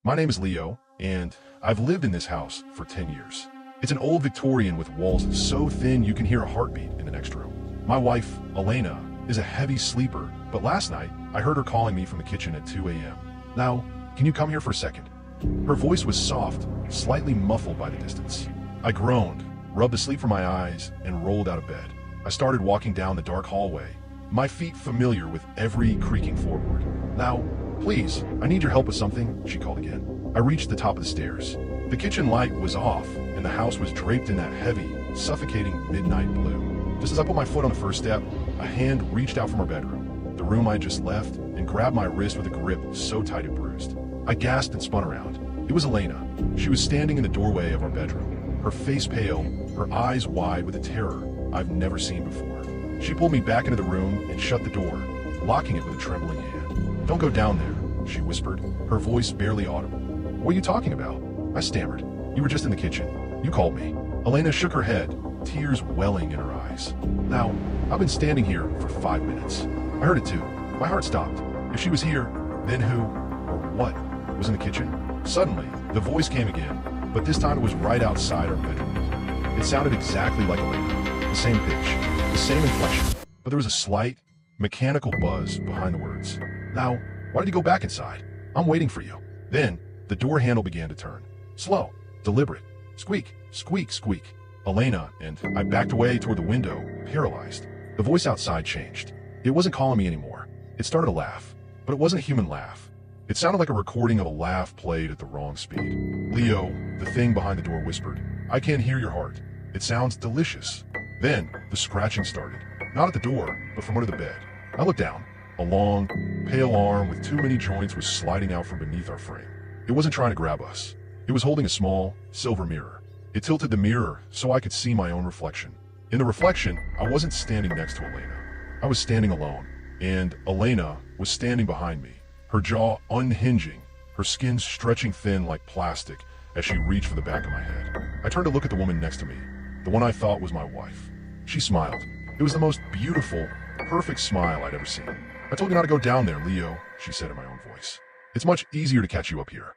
My name is Leo, and I've lived in this house for 10 years. It's an old Victorian with walls so thin you can hear a heartbeat in the next room. My wife, Elena, is a heavy sleeper, but last night I heard her calling me from the kitchen at 2 a.m. Now, can you come here for a second? Her voice was soft, slightly muffled by the distance. I groaned, rubbed the sleep from my eyes, and rolled out of bed. I started walking down the dark hallway, my feet familiar with every creaking floorboard. Now, please, I need your help with something, she called again. I reached the top of the stairs. The kitchen light was off, and the house was draped in that heavy, suffocating midnight blue. Just as I put my foot on the first step, a hand reached out from her bedroom, the room I had just left, and grabbed my wrist with a grip so tight it bruised. I gasped and spun around. It was Elena. She was standing in the doorway of our bedroom, her face pale, her eyes wide with a terror I've never seen before. She pulled me back into the room and shut the door, locking it with a trembling hand. "Don't go down there," she whispered, her voice barely audible. "What are you talking about?" I stammered. "You were just in the kitchen. You called me." Elena shook her head, tears welling in her eyes. "Now, I've been standing here for 5 minutes. I heard it too. My heart stopped. If she was here, then who, or what, was in the kitchen?" Suddenly, the voice came again, but this time it was right outside our bedroom. It sounded exactly like Elena. The same pitch, the same inflection, but there was a slight, mechanical buzz behind the words. "Now, why did you go back inside? I'm waiting for you." Then, the door handle began to turn. Slow, deliberate, squeak, squeak, squeak. Elena and I backed away toward the window, paralyzed. The voice outside changed. It wasn't calling me anymore. It started to laugh, but it wasn't a human laugh. It sounded like a recording of a laugh played at the wrong speed. "Leo," the thing behind the door whispered, "I can't hear your heart. It sounds delicious." Then, the scratching started. Not at the door, but from under the bed. I looked down. A long, pale arm with too many joints was sliding out from beneath our frame. It wasn't trying to grab us. It was holding a small, silver mirror. It tilted the mirror so I could see my own reflection. In the reflection, I wasn't standing next to Elena. I was standing alone, and Elena was standing behind me, her jaw unhinging, her skin stretching thin like plastic as she reached for the back of my head. I turned to look at the woman next to me, the one I thought was my wife. She smiled. It was the most beautiful, perfect smile I'd ever seen. "I told you not to go down there, Leo," she said in my own voice. "It's much easier to catch you up here."